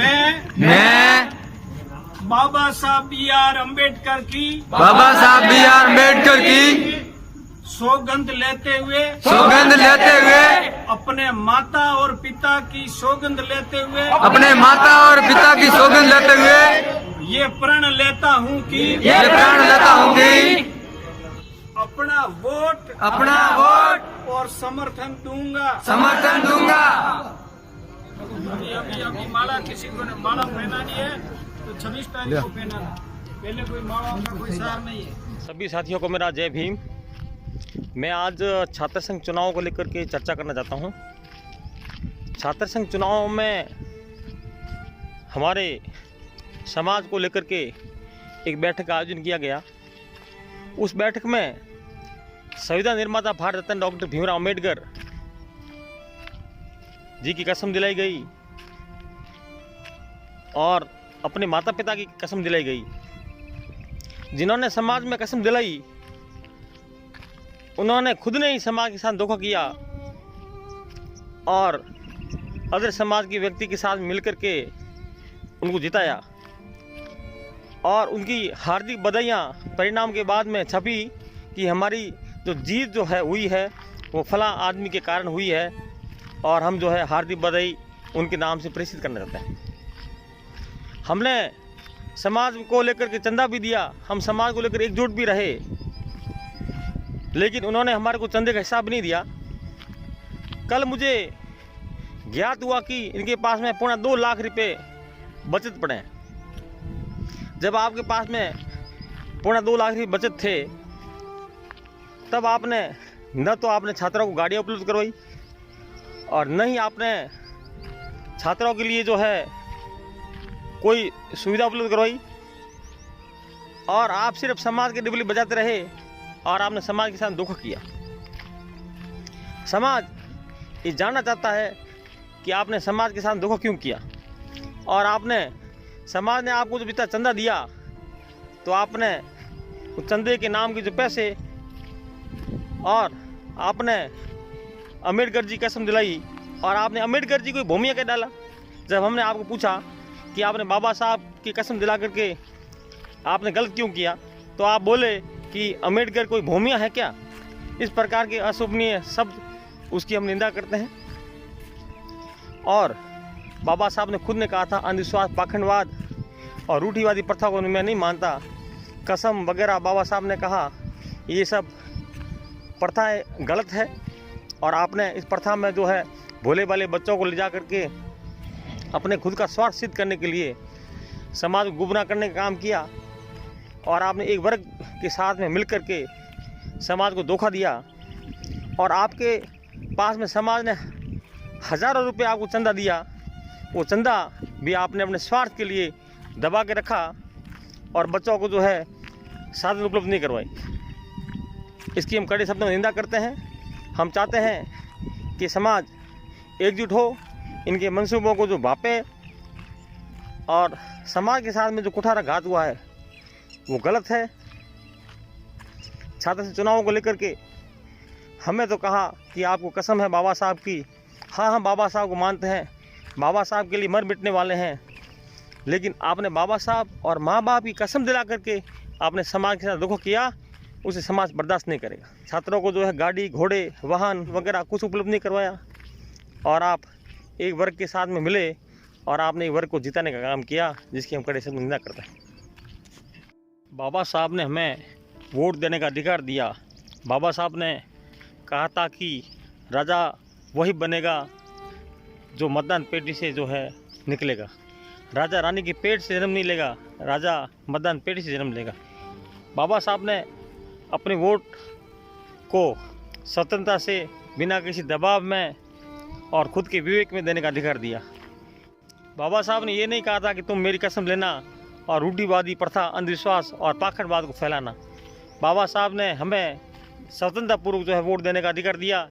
मैं बाबा साहब B.R. अम्बेडकर की सौगंध लेते हुए अपने माता और पिता की सौगंध लेते हुए ये प्रण लेता हूँ कि अपना वोट और समर्थन दूंगा। अभी माला किसी को ने माला पहनानी है तो 26 तारीख को पहनाना, पहले कोई माला का कोई सार नहीं है। सभी साथियों को मेरा जय भीम। मैं आज छात्र संघ चुनाव को लेकर के चर्चा करना चाहता हूं। छात्र संघ चुनाव में हमारे समाज को लेकर के एक बैठक का आयोजन किया गया। उस बैठक में संविधान निर्माता भारत रत्न डॉक्टर भीमराव अम्बेडकर जी की कसम दिलाई गई और अपने माता पिता की कसम दिलाई गई। जिन्होंने समाज में कसम दिलाई उन्होंने खुद ने ही समाज के साथ धोखा किया और अदर समाज के व्यक्ति के साथ मिलकर के उनको जिताया और उनकी हार्दिक बधाइयाँ परिणाम के बाद में छपी कि हमारी जो जीत जो है हुई है वो फला आदमी के कारण हुई है और हम जो है हार्दिक बधाई उनके नाम से प्रेषित करना चाहते हैं। हमने समाज को लेकर के चंदा भी दिया, हम समाज को लेकर एकजुट भी रहे, लेकिन उन्होंने हमारे को चंदे का हिसाब नहीं दिया। कल मुझे ज्ञात हुआ कि इनके पास में 2.25 लाख रुपए बचत पड़े हैं। जब आपके पास में 2.25 लाख रुपये बचत थे तब आपने न तो आपने छात्रों को गाड़ियाँ उपलब्ध करवाई और न ही आपने छात्रों के लिए जो है कोई सुविधा उपलब्ध करवाई और आप सिर्फ समाज के डिबली बजाते रहे और आपने समाज के साथ धोखा किया। समाज ये जानना चाहता है कि आपने समाज के साथ धोखा क्यों किया और आपने समाज ने आपको जो जितना चंदा दिया तो आपने उस चंदे के नाम के जो पैसे और आपने अम्बेडकर जी की कसम दिलाई और आपने अम्बेडकर जी को भूमिया के डाला। जब हमने आपको पूछा कि आपने बाबा साहब की कसम दिला करके आपने गलत क्यों किया तो आप बोले कि अम्बेडकर कोई भूमिया है क्या। इस प्रकार के अशोभनीय शब्द उसकी हम निंदा करते हैं। और बाबा साहब ने खुद ने कहा था अंधविश्वास, पाखंडवाद और रूढ़िवादी प्रथा को मैं नहीं मानता। कसम वगैरह बाबा साहब ने कहा ये सब प्रथाएं गलत है और आपने इस प्रथा में जो है भोले भाले बच्चों को ले जा करके अपने खुद का स्वार्थ सिद्ध करने के लिए समाज को गुमराह करने का काम किया और आपने एक वर्ग के साथ में मिलकर के समाज को धोखा दिया और आपके पास में समाज ने हज़ारों रुपए आपको चंदा दिया। वो चंदा भी आपने अपने स्वार्थ के लिए दबा के रखा और बच्चों को जो है साधन उपलब्ध नहीं करवाए। इसकी हम कड़े शब्दों में निंदा करते हैं। हम चाहते हैं कि समाज एकजुट हो, इनके मंसूबों को जो भापे और समाज के साथ में जो कुठाराघात हुआ है वो गलत है। छात्र संघ चुनावों को लेकर के हमें तो कहा कि आपको कसम है बाबा साहब की। हाँ हम बाबा साहब को मानते हैं, बाबा साहब के लिए मर मिटने वाले हैं, लेकिन आपने बाबा साहब और माँ बाप की कसम दिला करके आपने समाज के साथ धोखा किया, उसे समाज बर्दाश्त नहीं करेगा। छात्रों को जो है गाड़ी घोड़े वाहन वगैरह कुछ उपलब्ध नहीं करवाया और आप एक वर्ग के साथ में मिले और आपने एक वर्ग को जिताने का काम किया, जिसकी हम कड़े से निंदा करते हैं। बाबा साहब ने हमें वोट देने का अधिकार दिया। बाबा साहब ने कहा था कि राजा वही बनेगा जो मतदान पेटी से जो है निकलेगा। राजा रानी के पेट से जन्म नहीं लेगा, राजा मतदान पेटी से जन्म लेगा। बाबा साहब ने अपने वोट को स्वतंत्रता से बिना किसी दबाव में और खुद के विवेक में देने का अधिकार दिया। बाबा साहब ने ये नहीं कहा था कि तुम मेरी कसम लेना और रूढ़िवादी प्रथा, अंधविश्वास और पाखंडवाद को फैलाना। बाबा साहब ने हमें स्वतंत्रतापूर्वक जो है वोट देने का अधिकार दिया।